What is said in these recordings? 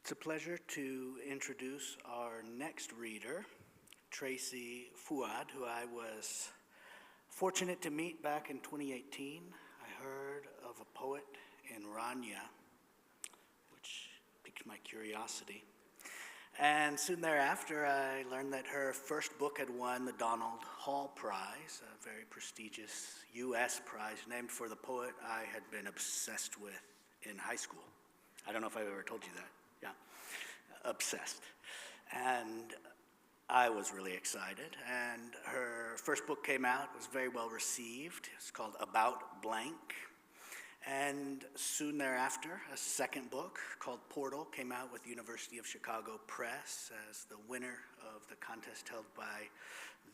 It's a pleasure to introduce our next reader, Tracy Fuad, who I was fortunate to meet back in 2018. I heard of a poet in Rania, which piqued my curiosity. And soon thereafter, I learned that her first book had won the Donald Hall Prize, a very prestigious U.S. prize named for the poet I had been obsessed with in high school. I don't know if I've ever told you that. Yeah, obsessed. And I was really excited. And her first book came out, was very well received. It's called About Blank. And soon thereafter, a second book called Portal came out with University of Chicago Press as the winner of the contest held by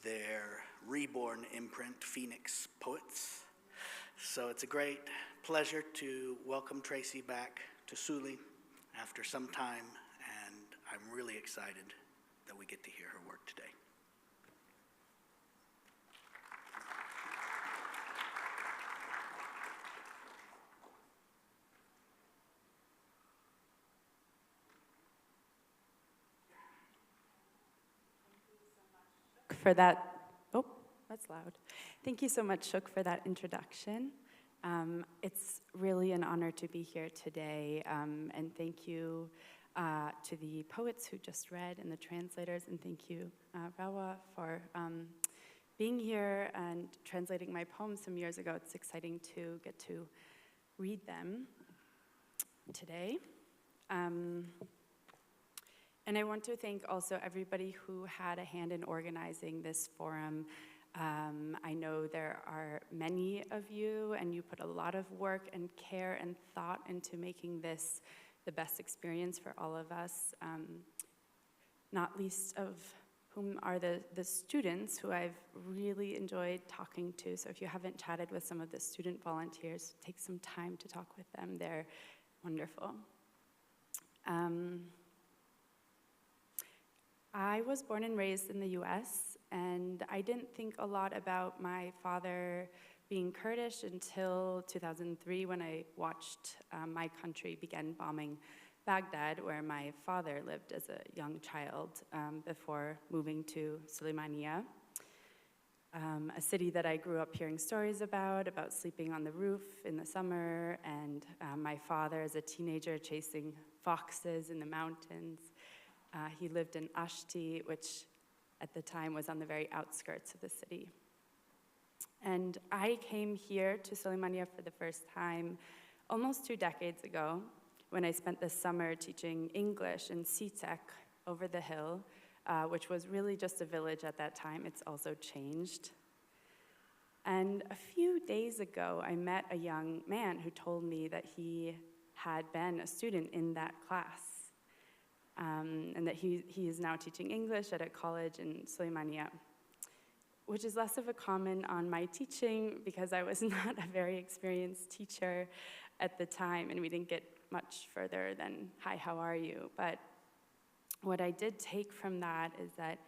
their reborn imprint, Phoenix Poets. So it's a great pleasure to welcome Tracy back to Suli after some time, and I'm really excited that we get to hear her work today. For that, oh, that's loud. Thank you so much, Shuk, for that introduction. It's really an honor to be here today, and thank you to the poets who just read and the translators, and thank you, Rawa, for being here and translating my poems some years ago. It's exciting to get to read them today. And I want to thank also everybody who had a hand in organizing this forum. I know there are many of you, and you put a lot of work and care and thought into making this the best experience for all of us, not least of whom are the students who I've really enjoyed talking to. So if you haven't chatted with some of the student volunteers, take some time to talk with them. They're wonderful. I was born and raised in the US, and I didn't think a lot about my father being Kurdish until 2003 when I watched my country begin bombing Baghdad, where my father lived as a young child before moving to Sulaimani, a city that I grew up hearing stories about sleeping on the roof in the summer, and my father as a teenager chasing foxes in the mountains. He lived in Ashti, which at the time was on the very outskirts of the city. And I came here to Sulaimani for the first time almost 2 decades ago when I spent the summer teaching English in CTEC over the hill, which was really just a village at that time. It's also changed. And a few days ago, I met a young man who told me that he had been a student in that class. And that he is now teaching English at a college in Sulaimani, which is less of a comment on my teaching because I was not a very experienced teacher at the time, and we didn't get much further than, hi, how are you? But what I did take from that is that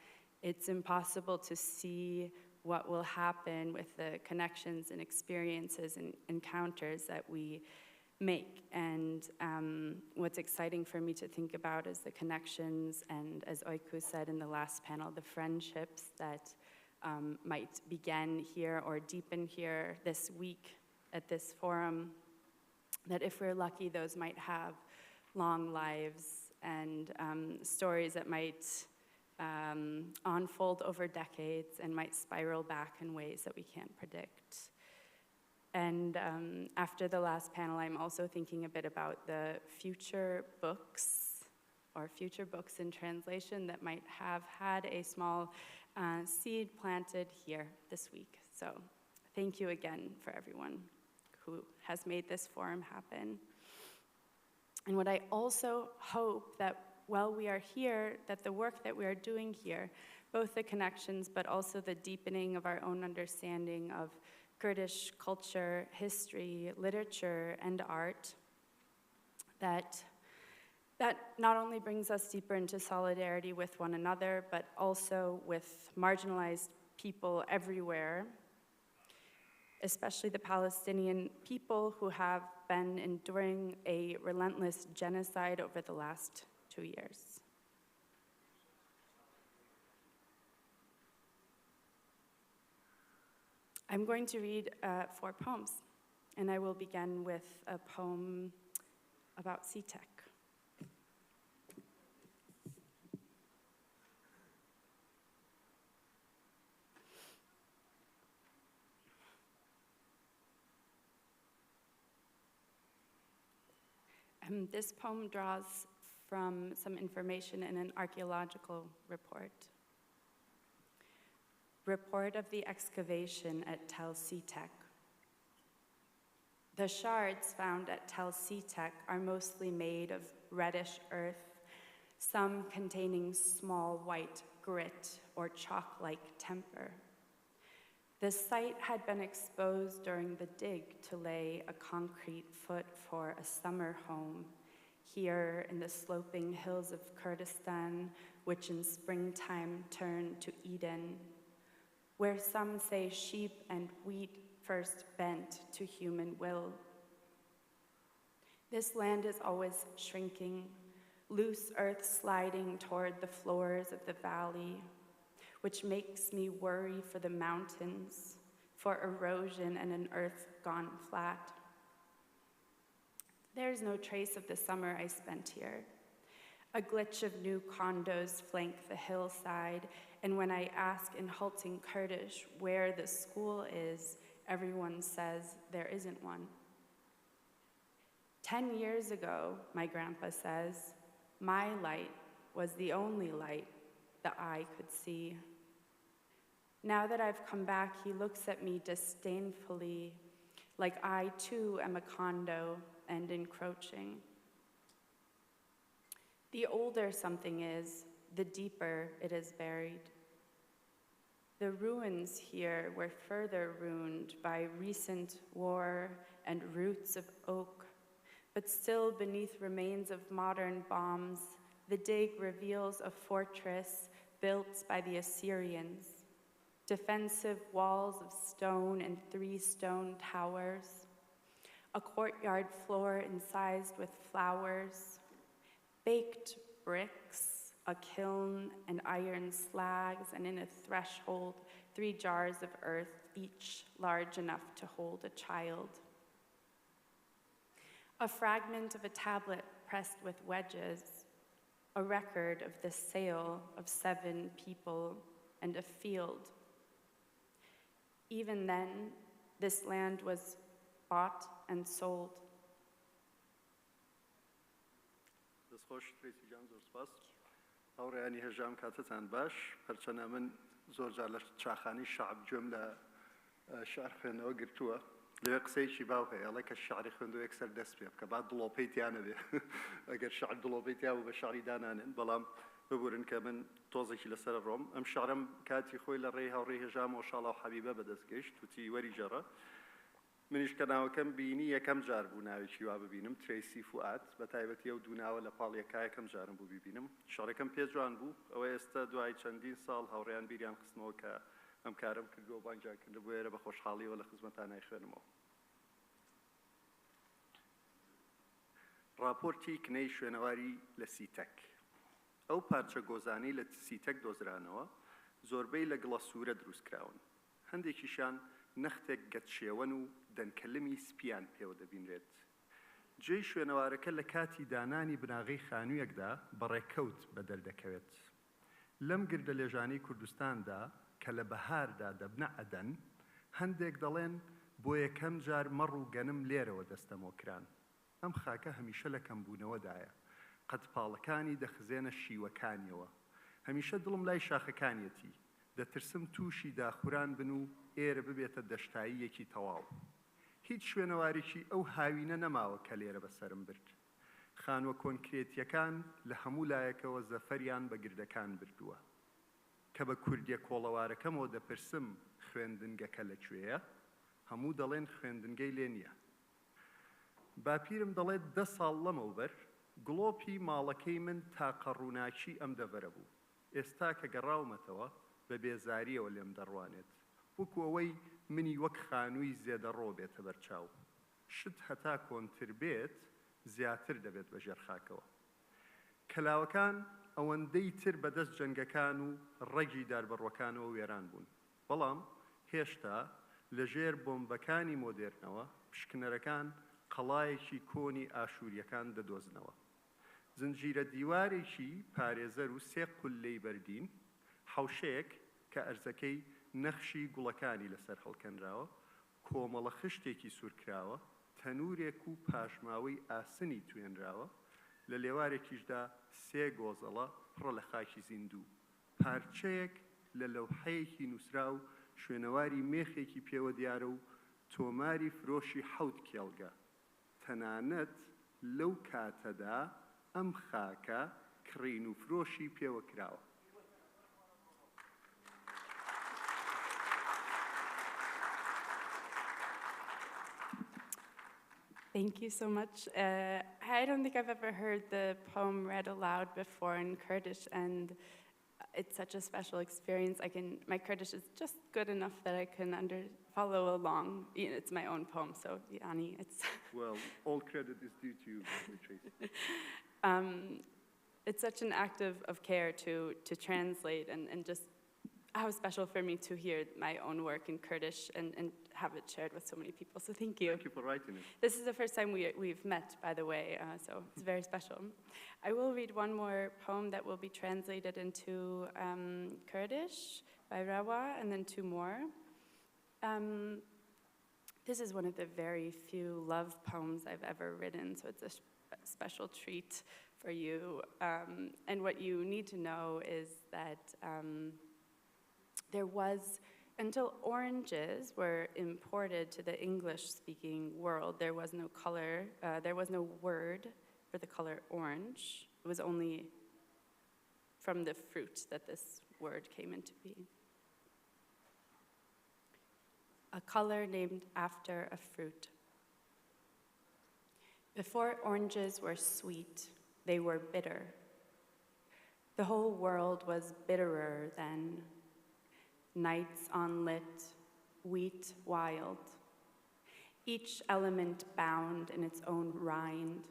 it's impossible to see what will happen with the connections and experiences and encounters that we make. And what's exciting for me to think about is the connections, and as Oiku said in the last panel, the friendships that might begin here or deepen here this week at this forum, that if we're lucky, those might have long lives and stories that might unfold over decades and might spiral back in ways that we can't predict. And after the last panel, I'm also thinking a bit about the future books or future books in translation that might have had a small seed planted here this week. So thank you again for everyone who has made this forum happen. And what I also hope that while we are here, that the work that we are doing here, both the connections but also the deepening of our own understanding of Kurdish culture, history, literature, and art, that not only brings us deeper into solidarity with one another, but also with marginalized people everywhere, especially the Palestinian people who have been enduring a relentless genocide over the last 2 years. I'm going to read 4 poems, and I will begin with a poem about CTEC. This poem draws from some information in an archaeological report. Report of the excavation at Tel CTEC. The shards found at Tel CTEC are mostly made of reddish earth, some containing small white grit or chalk-like temper. The site had been exposed during the dig to lay a concrete foot for a summer home here in the sloping hills of Kurdistan, which in springtime turn to Eden, where some say sheep and wheat first bent to human will. This land is always shrinking, loose earth sliding toward the floors of the valley, which makes me worry for the mountains, for erosion and an earth gone flat. There's no trace of the summer I spent here. A glitch of new condos flank the hillside, and when I ask in halting Kurdish where the school is, everyone says there isn't one. 10 years ago, my grandpa says, my light was the only light the eye could see. Now that I've come back, he looks at me disdainfully, like I too am a condo and encroaching. The older something is, the deeper it is buried. The ruins here were further ruined by recent war and roots of oak, but still beneath remains of modern bombs, the dig reveals a fortress built by the Assyrians. Defensive walls of stone and 3 stone towers, a courtyard floor incised with flowers, baked bricks, a kiln and iron slags, and in a threshold, 3 jars of earth, each large enough to hold a child. A fragment of a tablet pressed with wedges, a record of the sale of 7 people and a field. Even then, this land was bought and sold. دەستخۆش ترەیسی جان زۆر سپاس. هاوڕێیانی هەژام کاتتان باش. هەرچەندە من زۆر جار لە چاخانی شەعب گوێم لە شعر خوێندنەوە گرتووە. لەوێ قسەیەکی باو هەیە، ئەڵێ کە شعری خوێندووە یەکسەر دەست پێ بکە، بعد دڵۆپەی تیانە بێ. ئەگەر شعر دڵۆپەی تیا بوو بە شعری دانانێن، بەڵام ببورن کە من تۆزێکی لەسەر ڕۆم. ئەم شعرم کاتی خۆی لە ڕێی هاوڕێی هەژام و شاڵا و حەبیبە بەدەستگەیشت، وتی وەری جەڕە. منیش کە ناوەکەم بینی یەکەم جار بوو ناوێکی وا ببینم، ترەیسی فوئاد، بە تایبەتی ئەو دوو ناوە لە پاڵ یەکا یەکەم جارم بوو بیبینم. شەڕەکەم پێ جوان بوو، ئەوە ئێستا دوای چەندین ساڵ هاوڕێیان بیریان خستمەوە کە ئەم کارم کردووە بانگیان بۆ ئێرە بە خۆشحاڵیەوە لە خزمەتان نایخوێنمەوە. راپۆرتی کنەی شوێنەواری لە سیتەک. ئەو پارچە گۆزانەی لە سیتەک دۆزرانەوە زۆربەی لە گڵە سوورە دروستکراون. هەندێکیشان نەختێک گەتشێوەن و دەنکەلمی سپیان پێوە دەبینرێت. جێی شوێنەوارەکە لە کاتی دانانی بناغی خانوویەکدا بەڕێکەوت بە دەردەکەوێت. لەم گردە لێژانەی کوردستاندا کە لە بەهاردا دەبنە ئەدەن، هەندێک دەڵێن بۆ یەکەم جار مەڕ و گەنم لێرەوە دەستەمۆکران. ئەم خاکە هەمیشە لە کەمبوونەوەدایە. قەتپاڵەکانی دەخزێنە شیوەکانیەوە. هەمیشە دڵم لای شاخەکانیەتی. دەترسم تووشی داخوران بن و ئێرە ببێتە دەشتاییەکی تەواو. هیچ شوێنەوارێکی ئەو هاوینە نەماوە کە لێرە بەسەرم برد. خانوە کۆنکرێتیەکان لە هەموو لایەکەوە زەفەریان بە گردەکان بردووە. کە بە کوردیە کۆڵەوارەکەمەوە دەپرسم خوێندنگەکە لەکوێیە، هەموو دەڵێن خوێندنگەی لێ نییە. باپیرم دەڵێت 10 ساڵ لەمەوبەر گڵۆپی ماڵەکەی من تاقە ڕووناکی ئەم دەڤەرە بوو. ئێستا کە گەڕاومەتەوە بە بێزاریەوە لێم دەڕوانێت. وەکو ئەوەی منی وەک خانووی زێدەڕۆ بێتە بەرچاو. شت هەتا کۆنتر بێت زیاتر دەبێت بە ژێرخاکەوە. کەلاوەکان ئەوەندەی تر بەدەست جەنگەکان و ڕەگی داربەڕوەکانەوە وێران بوون بەڵام هێشتا لەژێر بۆمبەکانی مۆدێرنەوە پشکنەرەکان قەڵایەکی کۆنی ئاشووریەکان دەدۆزنەوە زنجیرە دیوارێکی پارێزەر و سێ قوللەی بەردین حەوشەیەک کە ئەرزەکەی نەخشی گوڵەکانی لەسەر هەڵکەنراوە کۆمەڵە خشتێکی سوورکراوە تەنورێک و پاشماوەی ئاسنی توێنراوە لە لێوارێکیشدا سێ گۆزەڵە پڕە لە خاکی زیندوو پارچەیەک لە لەوحەیەکی نووسرا و شوێنەواری مێخێکی پێوە دیارە و تۆماری فرۆشی حەوت کێڵگە تەنانەت لەو کاتەدا ئەم خاکە کڕین و فرۆشی پێوە کراوە Thank you so much. I don't think I've ever heard the poem read aloud before in Kurdish, and it's such a special experience. My Kurdish is just good enough that I can follow along. It's my own poem, so Yani, it's... Well, all credit is due to you, Tracy. It's such an act of care to translate and just how special for me to hear my own work in Kurdish and have it shared with so many people. So thank you. Thank you for writing it. This is the first time we've met, by the way, so it's very special. I will read one more poem that will be translated into Kurdish by Rawa, and then two more. This is one of the very few love poems I've ever written, so it's a special treat for you. And what you need to know is that there was, until oranges were imported to the English-speaking world, there was no color, there was no word for the color orange. It was only from the fruit that this word came into being. A color named after a fruit. Before oranges were sweet, they were bitter. The whole world was bitterer then. Nights unlit, wheat wild, each element bound in its own rind.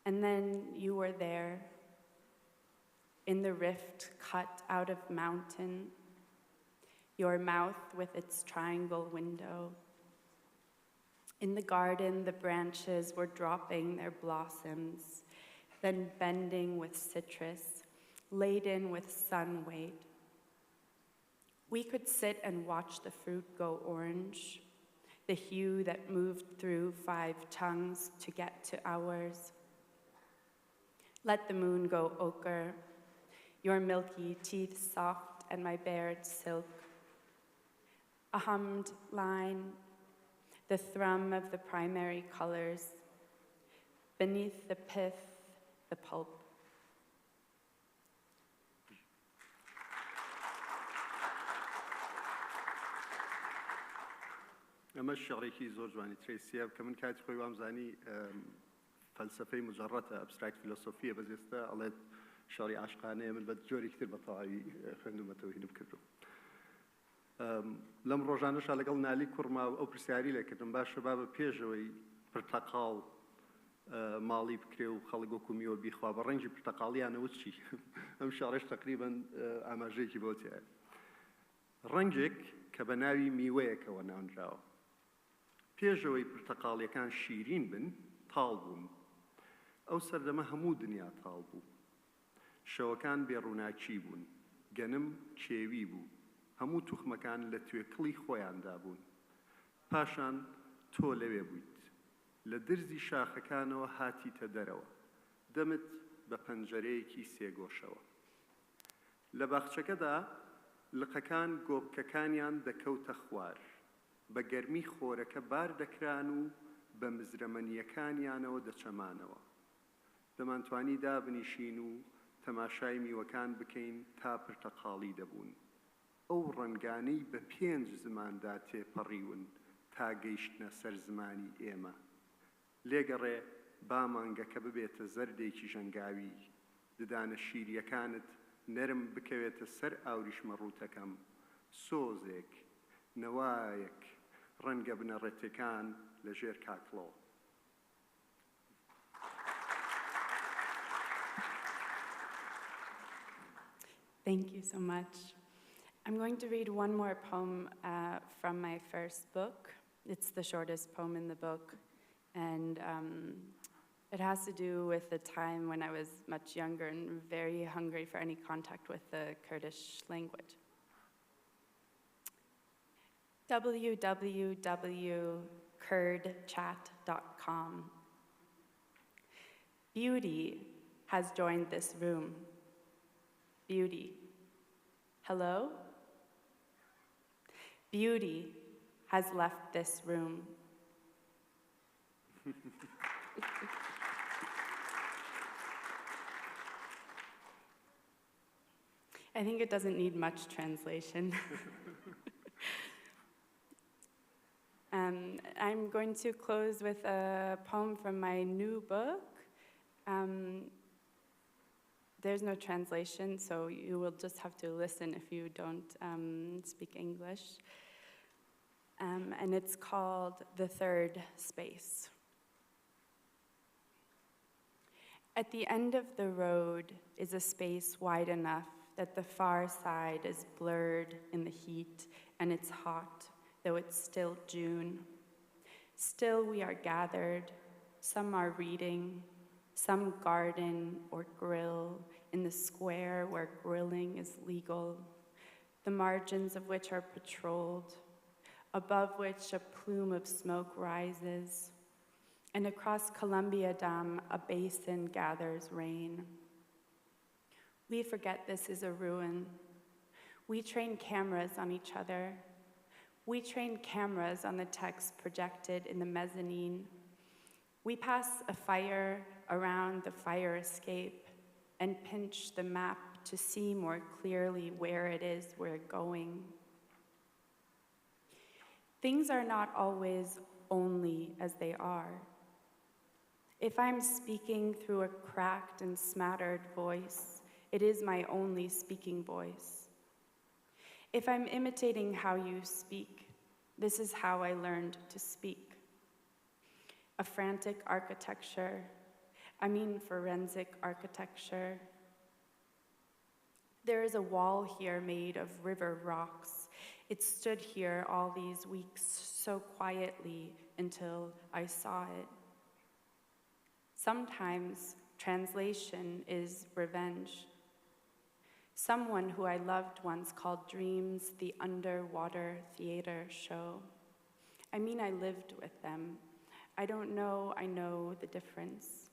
And then you were there, in the rift cut out of mountain, your mouth with its triangle window. In the garden, the branches were dropping their blossoms, then bending with citrus, laden with sun weight. We could sit and watch the fruit go orange, the hue that moved through 5 tongues to get to ours. Let the moon go ochre, your milky teeth soft and my bared silk. A hummed line, the thrum of the primary colors, beneath the pith, the pulp. ئەمە شێعرێکی زۆر جوانی ترێسیە کە من کاتی خۆی وامزانی فەلسفەی مجەڕەتە ئەبستراکت فیلۆسۆفیە بەزێستە ئەڵێت شێعری عاشقانەیە من بە جۆرێکی تر بە تەواوی خوێندومەتەوە هینم کردو لەم ڕۆژانەشا لەگەڵ نالی کوڕما ئەو پرسیاری لێکردم باشە با بە پێشەوەی پرتەقاڵ ماڵی بکرێ و خەڵک وەکو میوە بیخوا بە ڕەنگی پرتەقاڵیانەوە چی ئەم شێعرەش تەقریبەن ئاماژەیەکی بۆ تایە ڕەنگێک کە بە ناوی میوەیەکەوە ناونراوە پێشەوەی پرتەقاڵیەکان شیرین بن تاڵ بوون ئەو سەردەمە هەموو دنیا تاڵ بوو شەوەکان بێڕووناکی بوون گەنم کێوی بوو هەموو توخمەکان لە توێکڵی خۆیاندا بوون پاشان تۆ لەوێ بوویت لە درزی شاخەکانەوە هاتیتە دەرەوە دەمت بە پەنجەرەیەکی سێگۆشەوە لە باخچەکەدا لقەکان گۆبکەکانیان دەکەوتە خوار بە گەرمی خۆرەکە بار دەکران و بە مزرەمەنیەکانیانەوە دەچەمانەوە دەمانتوانی دابنیشین و تەماشای میوەکان بکەین تا پرتەقاڵی دەبوون ئەو ڕەنگانەی بە 5 زماندا تێپەڕیون تا گەیشتنە سەر زمانی ئێمە لێگەڕێ بامانگەکە ببێتە زەردێکی ژەنگاوی ددانە شیریەکانت نەرم بکەوێتە سەر ئاوریشمە ڕووتەکەم سۆزێک نەوایەک ڕەنگە بنەڕێتەکان لە ژێر کاکڵەوە Thank you so much. I'm going to read one more poem from my first book. It's the shortest poem in the book, and it has to do with the time when I was much younger and very hungry for any contact with the Kurdish language. www.kurdchat.com. Beauty has joined this room. Beauty. Hello? Beauty has left this room. I think it doesn't need much translation. I'm going to close with a poem from my new book. There's no translation, so you will just have to listen if you don't speak English. And it's called The Third Space. At the end of the road is a space wide enough that the far side is blurred in the heat, and it's hot, though it's still June. Still we are gathered, some are reading, some garden or grill in the square where grilling is legal, the margins of which are patrolled, above which a plume of smoke rises, and across Columbia Dam a basin gathers rain. We forget this is a ruin. We train cameras on each other. We train cameras on the text projected in the mezzanine. We pass a fire around the fire escape and pinch the map to see more clearly where it is we're going. Things are not always only as they are. If I'm speaking through a cracked and smattered voice, it is my only speaking voice. If I'm imitating how you speak, this is how I learned to speak. A frantic architecture, forensic architecture. There is a wall here made of river rocks. It stood here all these weeks so quietly until I saw it. Sometimes translation is revenge. Someone who I loved once called Dreams the underwater theater show. I lived with them. I don't know I know the difference.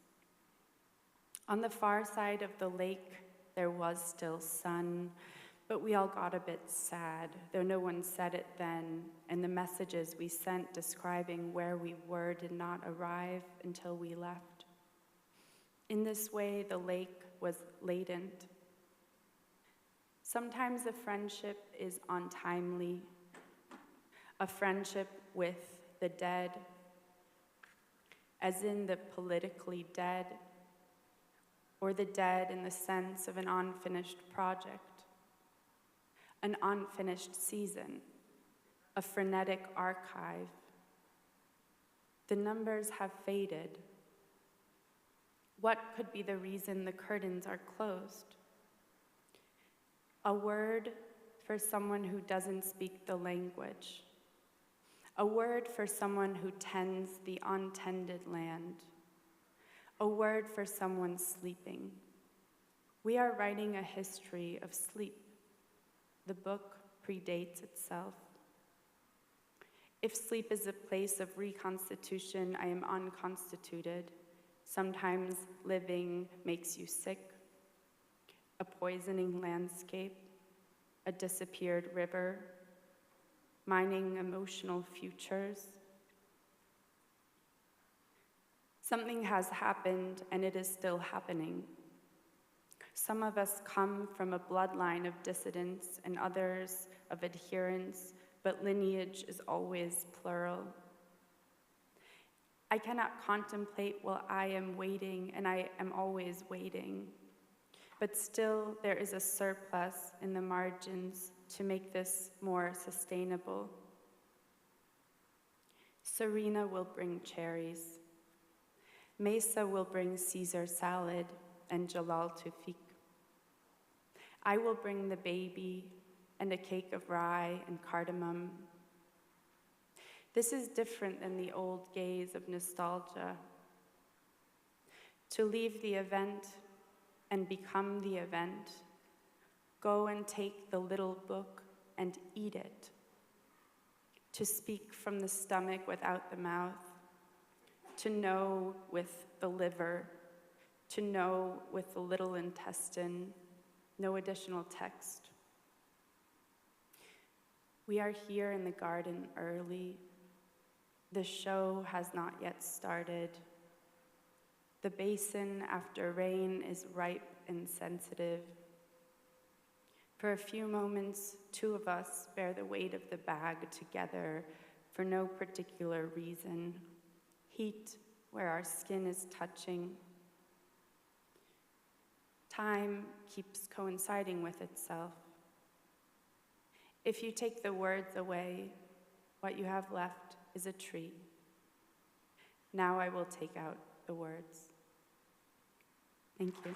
On the far side of the lake, there was still sun, but we all got a bit sad, though no one said it then, and the messages we sent describing where we were did not arrive until we left. In this way, the lake was latent. Sometimes a friendship is untimely, a friendship with the dead, as in the politically dead, or the dead in the sense of an unfinished project, an unfinished season, a frenetic archive. The numbers have faded. What could be the reason the curtains are closed? A word for someone who doesn't speak the language. A word for someone who tends the untended land. A word for someone sleeping. We are writing a history of sleep. The book predates itself. If sleep is a place of reconstitution, I am unconstituted. Sometimes living makes you sick. A poisoning landscape, a disappeared river, mining emotional futures. Something has happened, and it is still happening. Some of us come from a bloodline of dissidents and others of adherents, but lineage is always plural. I cannot contemplate while I am waiting, and I am always waiting. But still, there is a surplus in the margins to make this more sustainable. Serena will bring cherries. Mesa will bring Caesar salad and Jalal Tufik. I will bring the baby and a cake of rye and cardamom. This is different than the old gaze of nostalgia. To leave the event and become the event, go and take the little book and eat it. To speak from the stomach without the mouth, to know with the liver, to know with the little intestine, no additional text. We are here in the garden early. The show has not yet started. The basin after rain is ripe and sensitive. For a few moments, two of us bear the weight of the bag together for no particular reason. Heat where our skin is touching. Time keeps coinciding with itself. If you take the words away, what you have left is a tree. Now I will take out the words. Thank you.